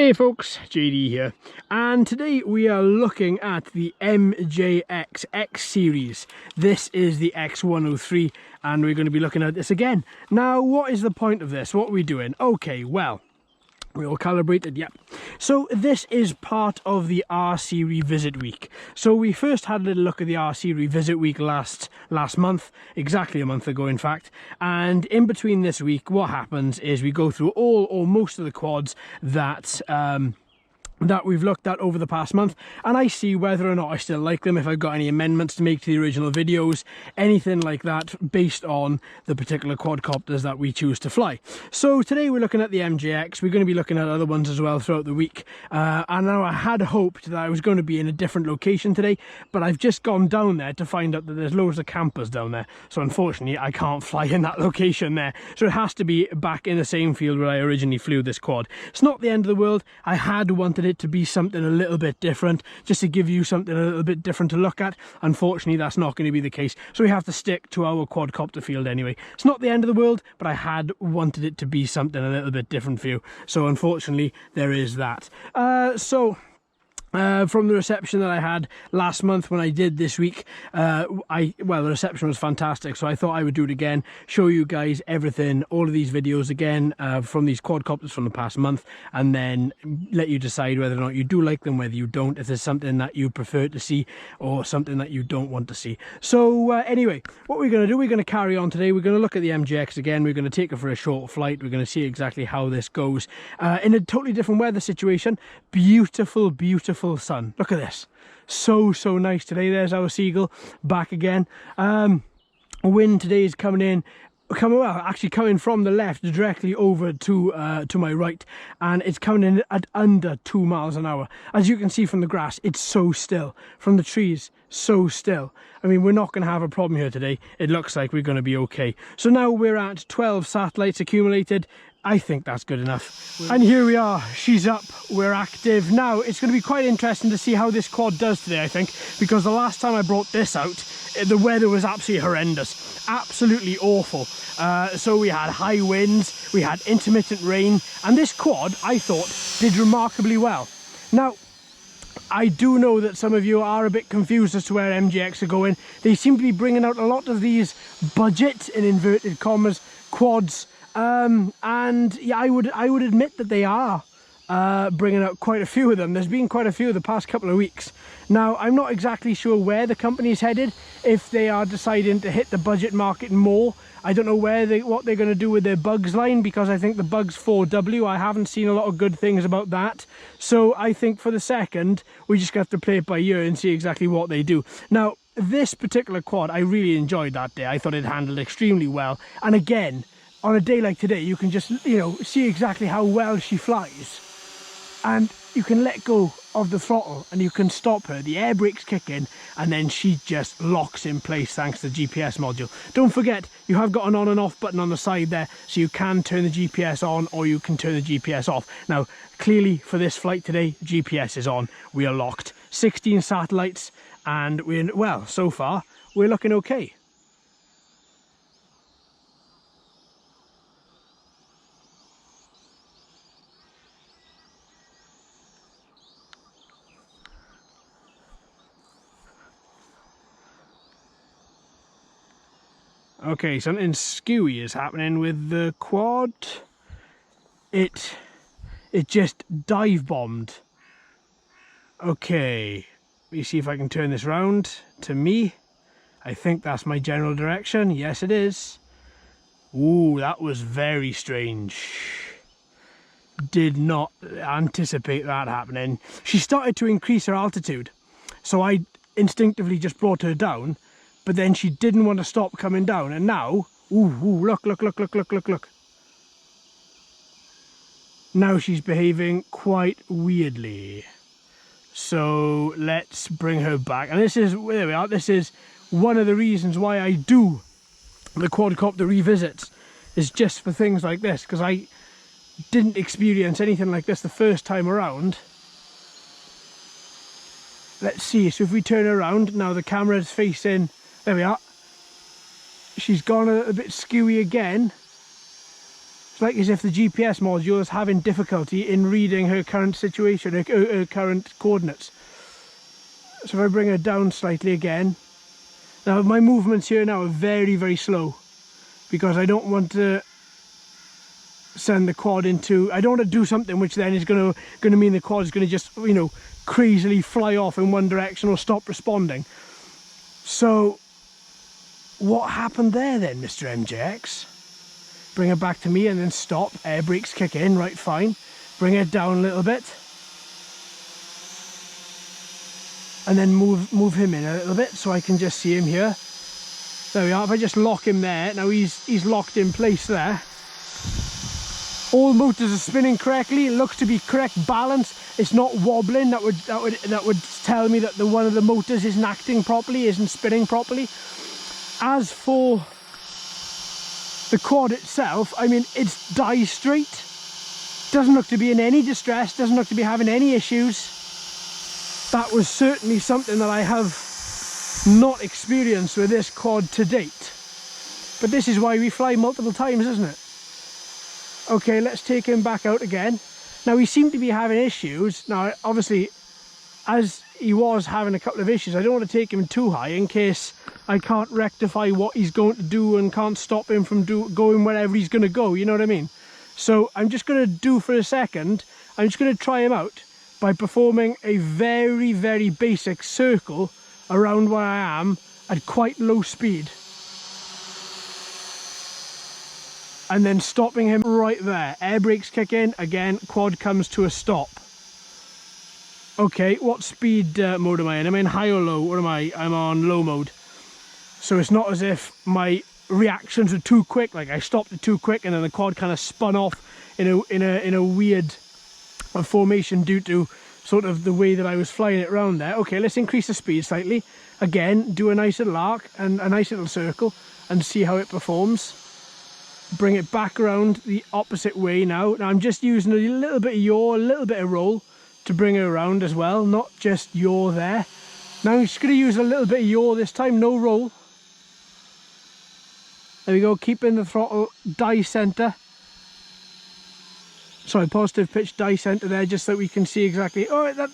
Hey folks, JD here, and today we are looking at the MJX X series. This is the X103 and we're going to be looking at this again. Now, what is the point of this? What are we doing? Okay, well, we're all calibrated, yep. So this is part of the RC Revisit Week. So we first had a little look at the RC Revisit Week last month, exactly a month ago in fact. And in between this week, what happens is we go through all or most of the quads that we've looked at over the past month, and I see whether or not I still like them, if I've got any amendments to make to the original videos, anything like that based on the particular quadcopters that we choose to fly. So today we're looking at the MJX. We're going to be looking at other ones as well throughout the week, and now I had hoped that I was going to be in a different location today, but I've just gone down there to find out that there's loads of campers down there, so unfortunately I can't fly in that location there, so it has to be back in the same field where I originally flew this quad. It's not the end of the world. I had wanted it to be something a little bit different, just to give you something a little bit different to look at. Unfortunately, that's not going to be the case, so we have to stick to our quadcopter field anyway. It's not the end of the world, but I had wanted it to be something a little bit different for you, so unfortunately there is that. From the reception that I had last month when I did this week, well, the reception was fantastic, so I thought I would do it again, show you guys everything, all of these videos again from these quadcopters from the past month, and then let you decide whether or not you do like them, whether you don't, if there's something that you prefer to see or something that you don't want to see. So anyway, what we're going to do, we're going to carry on today. We're going to look at the MJX again. We're going to take it for a short flight. We're going to see exactly how this goes in a totally different weather situation. Beautiful, beautiful sun. Look at this. So nice today. There's our Seagull back again. Wind today is coming from the left directly over to my right, and it's coming in at under 2 miles an hour. As you can see from the grass, it's so still. From the trees, so still. I mean, we're not going to have a problem here today. It looks like we're going to be okay. So now we're at 12 satellites accumulated. I think that's good enough. And here we are, she's up, we're active. Now, it's going to be quite interesting to see how this quad does today, I think, because the last time I brought this out, the weather was absolutely horrendous, absolutely awful. So we had high winds, we had intermittent rain, and this quad, I thought, did remarkably well. Now, I do know that some of you are a bit confused as to where MJX are going. They seem to be bringing out a lot of these budget, in inverted commas, quads. And yeah, I would admit that they are bringing out quite a few of them. There's been quite a few the past couple of weeks. Now, I'm not exactly sure where the company's headed, if they are deciding to hit the budget market more. I don't know what they're going to do with their Bugs line, because I think the Bugs 4W, I haven't seen a lot of good things about that. So I think for the second, we just have to play it by ear and see exactly what they do. Now, this particular quad, I really enjoyed that day. I thought it handled extremely well. And again, on a day like today, you can just, see exactly how well she flies. And you can let go of the throttle and you can stop her. The air brakes kick in and then she just locks in place thanks to the GPS module. Don't forget, you have got an on and off button on the side there, so you can turn the GPS on or you can turn the GPS off. Now, clearly for this flight today, GPS is on. We are locked. 16 satellites, and well, so far, we're looking okay. Okay, something skewy is happening with the quad. It just dive bombed. Okay, let me see if I can turn this round to me. I think that's my general direction. Yes, it is. Ooh, that was very strange. Did not anticipate that happening. She started to increase her altitude, so I instinctively just brought her down. But then she didn't want to stop coming down, and now, look. Now she's behaving quite weirdly. So let's bring her back. And there we are, this is one of the reasons why I do the quadcopter revisits, is just for things like this, because I didn't experience anything like this the first time around. Let's see, so if we turn around, now the camera's facing, there we are. She's gone a bit skewy again. It's like as if the GPS module is having difficulty in reading her current situation, her current coordinates. So if I bring her down slightly again. Now my movements here now are very, very slow, because I don't want to send the quad into, I don't want to do something which then is going to mean the quad is going to just, you know, crazily fly off in one direction or stop responding. So what happened there then, Mr. MJX? Bring it back to me and then stop, air brakes kick in, right, fine. Bring it down a little bit. And then move him in a little bit so I can just see him here. There we are. If I just lock him there, now he's locked in place there. All motors are spinning correctly. It looks to be correct balance. It's not wobbling. That would tell me that one of the motors isn't acting properly, isn't spinning properly. As for the quad itself, I mean, it's die straight. Doesn't look to be in any distress. Doesn't look to be having any issues. That was certainly something that I have not experienced with this quad to date. But this is why we fly multiple times, isn't it? Okay, let's take him back out again. Now, he seemed to be having issues. Now, obviously, as he was having a couple of issues, I don't want to take him too high in case I can't rectify what he's going to do and can't stop him from going wherever he's going to go, you know what I mean? So I'm just going to do for a second, I'm just going to try him out by performing a very, very basic circle around where I am at quite low speed. And then stopping him right there. Air brakes kick in, again, quad comes to a stop. Okay, what speed mode am I in? Am I in high or low? Or am I? I'm on low mode. So it's not as if my reactions were too quick, like I stopped it too quick and then the quad kind of spun off in a weird formation due to sort of the way that I was flying it around there. Okay, let's increase the speed slightly. Again, do a nice little arc and a nice little circle and see how it performs. Bring it back around the opposite way now. Now I'm just using a little bit of yaw, a little bit of roll to bring it around as well, not just yaw there. Now I'm just going to use a little bit of yaw this time, no roll. There we go, keeping the throttle die center. Sorry, positive pitch die center there, just so we can see exactly. Oh, that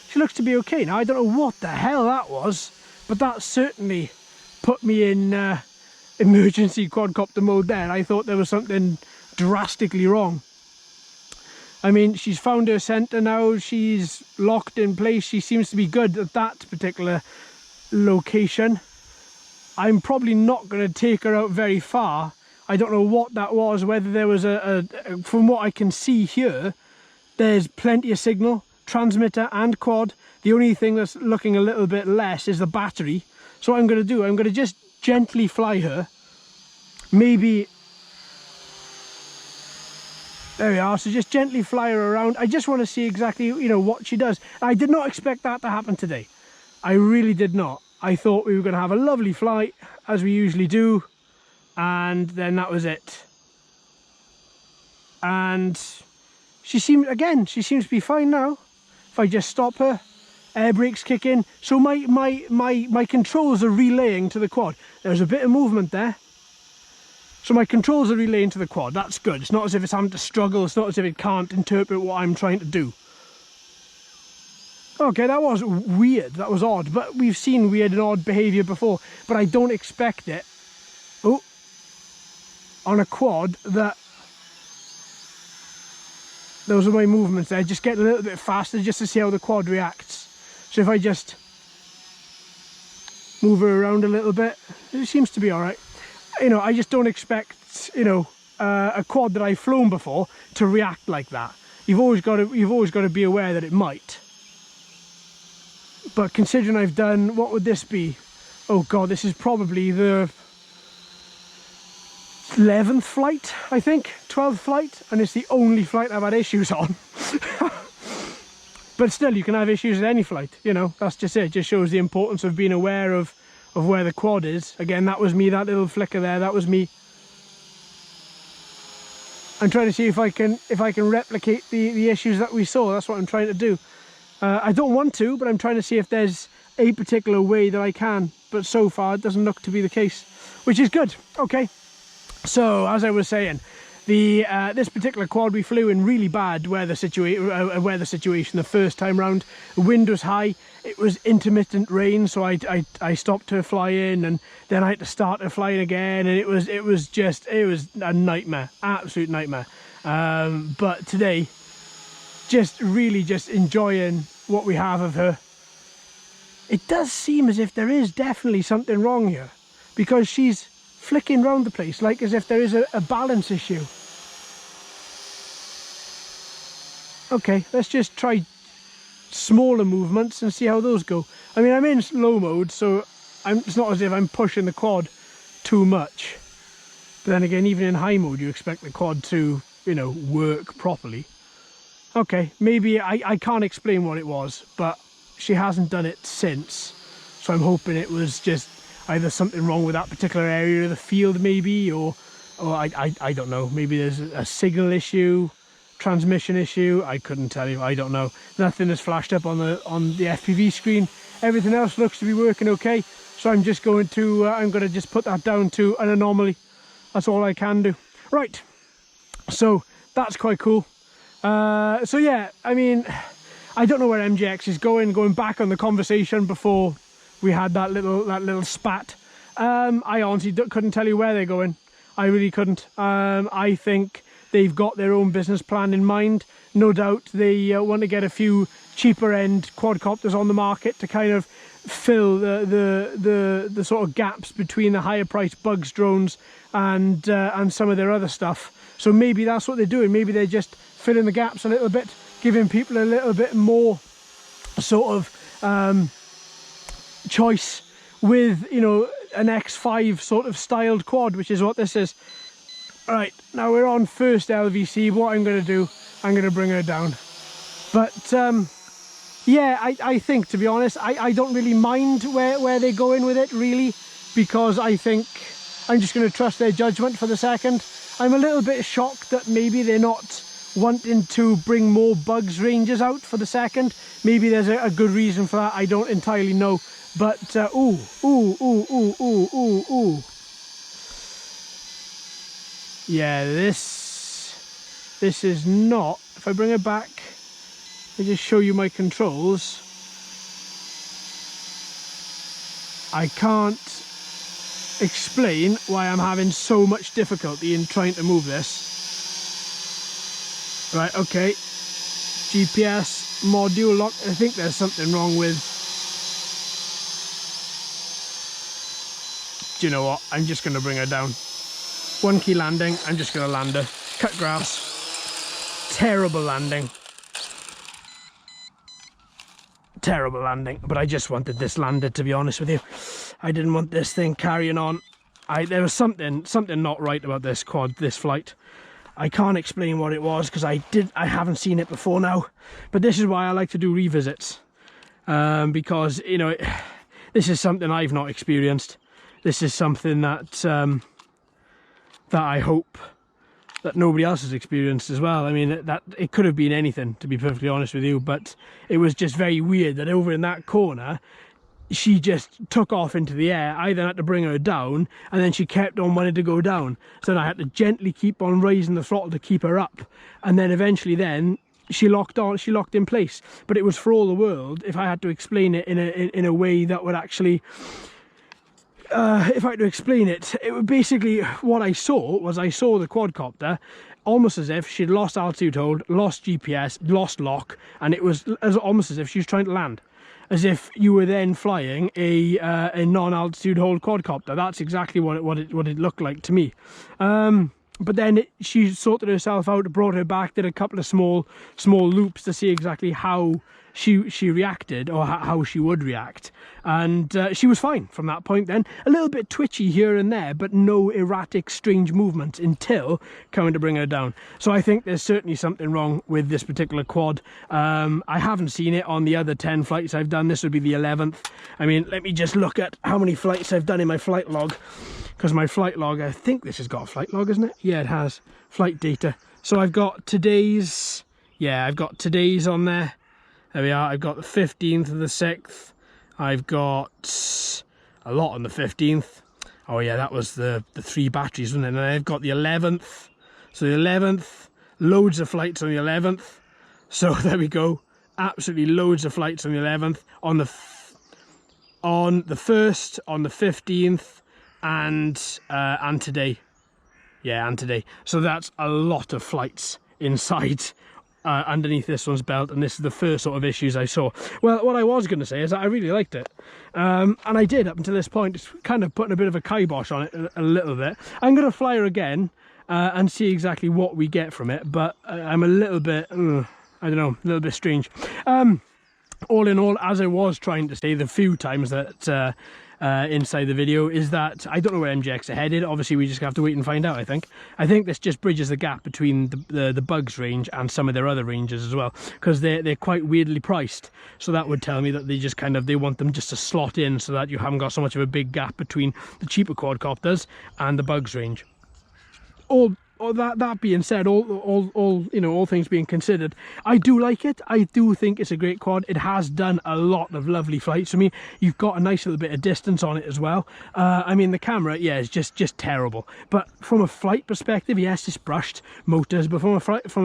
she looks to be okay now. I don't know what the hell that was, but that certainly put me in emergency quadcopter mode there. I thought there was something drastically wrong. I mean, she's found her center now. She's locked in place. She seems to be good at that particular location. I'm probably not going to take her out very far. I don't know what that was, whether there was from what I can see here, there's plenty of signal, transmitter and quad. The only thing that's looking a little bit less is the battery. So what I'm going to do, I'm going to just gently fly her. Maybe, there we are, so just gently fly her around. I just want to see exactly, you know, what she does. I did not expect that to happen today. I really did not. I thought we were going to have a lovely flight, as we usually do. And then that was it. And she seems to be fine now. If I just stop her, air brakes kick in. So my controls are relaying to the quad. There's a bit of movement there. So my controls are relaying to the quad. That's good. It's not as if it's having to struggle. It's not as if it can't interpret what I'm trying to do. Okay, that was weird. That was odd. But we've seen weird and odd behaviour before. But I don't expect it. Oh. On a quad that those are my movements there. Just get a little bit faster just to see how the quad reacts. So if I just move her around a little bit, it seems to be all right. You know, I just don't expect, you know, a quad that I've flown before to react like that. You've always got to be aware that it might. But considering I've done, what would this be? Oh God, this is probably the 11th flight, I think, 12th flight, and it's the only flight I've had issues on. But still, you can have issues with any flight, you know, that's just it. It just shows the importance of being aware of where the quad is. Again, that was me, that little flicker there, that was me. I'm trying to see if I can replicate the issues that we saw. That's what I'm trying to do. I don't want to, but I'm trying to see if there's a particular way that I can, but so far it doesn't look to be the case, which is good. Okay. So, as I was saying, This particular quad we flew in really bad weather situation the first time round. The wind was high, it was intermittent rain, so I stopped her flying, and then I had to start her flying again, and it was a nightmare, absolute nightmare. But today, just enjoying what we have of her. It does seem as if there is definitely something wrong here, because she's flicking around the place like as if there is a balance issue. Okay, let's just try smaller movements and see how those go. I mean, I'm in slow mode, so it's not as if I'm pushing the quad too much. But then again, even in high mode, you expect the quad to, you know, work properly. Okay, maybe I can't explain what it was, but she hasn't done it since. So I'm hoping it was just either something wrong with that particular area of the field, maybe, or I don't know. Maybe there's a signal issue, transmission issue. I couldn't tell you. I don't know. Nothing has flashed up on the FPV screen. Everything else looks to be working okay. So I'm just going to I'm going to just put that down to an anomaly. That's all I can do. Right. So that's quite cool. So yeah, I mean, I don't know where MJX is going. Going back on the conversation before we had that little spat, I honestly couldn't tell you where they're going. I really couldn't. I think they've got their own business plan in mind. No doubt they want to get a few cheaper end quadcopters on the market to kind of fill the sort of gaps between the higher priced Bugs drones and some of their other stuff. So maybe that's what they're doing. Maybe they're just filling the gaps a little bit, giving people a little bit more sort of choice with, you know, an X5 sort of styled quad, which is what this is. Right, now we're on first LVC. What I'm going to do, I'm going to bring her down. But yeah, I think, to be honest, I don't really mind where they're going with it, really, because I think I'm just going to trust their judgment for the second. I'm a little bit shocked that maybe they're not wanting to bring more Bugs ranges out for the second. Maybe there's a good reason for that. I don't entirely know. But ooh. Yeah, this is not. If I bring it back, I just show you my controls. I can't explain why I'm having so much difficulty in trying to move this. Right, okay. GPS module lock. I think there's something wrong with. Do you know what? I'm just going to bring her down. One key landing. I'm just going to land her. Cut grass. Terrible landing. Terrible landing. But I just wanted this landed, to be honest with you. I didn't want this thing carrying on. There was something not right about this quad, this flight. I can't explain what it was because I haven't seen it before now. But this is why I like to do revisits, because, you know, this is something I've not experienced. This is something that that I hope that nobody else has experienced as well. I mean, that it could have been anything, to be perfectly honest with you, but it was just very weird that over in that corner she just took off into the air. I then had to bring her down, and then she kept on wanting to go down, so then I had to gently keep on raising the throttle to keep her up, and then eventually she locked in place. But it was for all the world if I had to explain it in a way that would actually if I had to explain it, it would basically, what I saw the quadcopter almost as if she'd lost altitude hold, lost GPS, lost lock, and it was almost as if she was trying to land, as if you were then flying a non-altitude hold quadcopter. That's exactly what it looked like to me. But then she sorted herself out, brought her back, did a couple of small loops to see exactly how she reacted, or how she would react, and she was fine from that point. Then a little bit twitchy here and there, but no erratic strange movements until coming to bring her down. So I think there's certainly something wrong with this particular quad. I haven't seen it on the other 10 flights I've done. This would be the 11th. I mean, let me just look at how many flights I've done in my flight log, because my flight log, I think this has got a flight log, isn't it? Yeah, it has. Flight data. So I've got today's, yeah, I've got today's on there. There we are. I've got the 15th of the 6th. I've got a lot on the 15th. Oh yeah, that was the 3 batteries, wasn't it? And I've got the 11th. So the 11th, loads of flights on the 11th. So there we go, absolutely loads of flights on the 11th, on the 1st, on the 15th, and today. Yeah, and today. So that's a lot of flights inside underneath this one's belt, and this is the first sort of issues I saw. Well, what I was going to say is that I really liked it, and I did up until this point. It's kind of putting a bit of a kibosh on it a little bit. I'm going to fly her again and see exactly what we get from it, but I'm a little bit, I don't know, a little bit strange. All in all, as I was trying to say the few times that inside the video, is that I don't know where MJX are headed. Obviously we just have to wait and find out. I think this just bridges the gap between the Bugs range and some of their other ranges as well, because they're quite weirdly priced. So that would tell me that they just kind of, they want them just to slot in so that you haven't got so much of a big gap between the cheaper quadcopters and the Bugs range. That being said, all you know, all things being considered, I do like it. I do think it's a great quad. It has done a lot of lovely flights for me. You've got a nice little bit of distance on it as well. I mean, the camera, yeah, is just terrible. But from a flight perspective, yes, it's brushed motors, but from a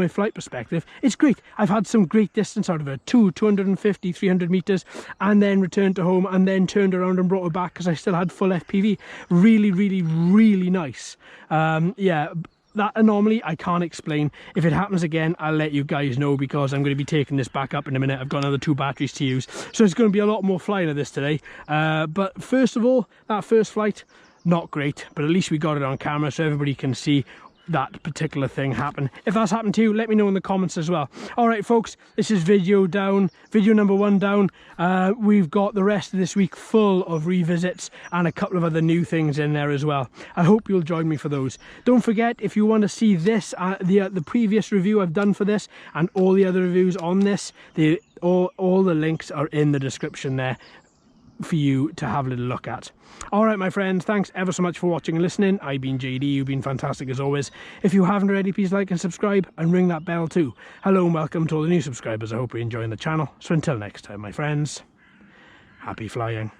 flight perspective, it's great. I've had some great distance out of it, 250, 300 meters, and then returned to home, and then turned around and brought it back because I still had full FPV. Really, really, really nice. Yeah. That anomaly I can't explain. If it happens again, I'll let you guys know, because I'm going to be taking this back up in a minute. I've got another 2 batteries to use, so it's going to be a lot more flying of this today. But first of all, that first flight, not great, but at least we got it on camera so everybody can see that particular thing happen. If that's happened to you, let me know in the comments as well. All right, folks, this is video number 1 down. We've got the rest of this week full of revisits and a couple of other new things in there as well. I hope you'll join me for those. Don't forget, if you want to see this, the previous review I've done for this and all the other reviews on this, all the links are in the description there for you to have a little look at. All right, my friends, thanks ever so much for watching and listening. I've been JD. You've been fantastic as always. If you haven't already, please like and subscribe and ring that bell too. Hello and welcome to all the new subscribers. I hope you're enjoying the channel. So until next time, my friends, happy flying.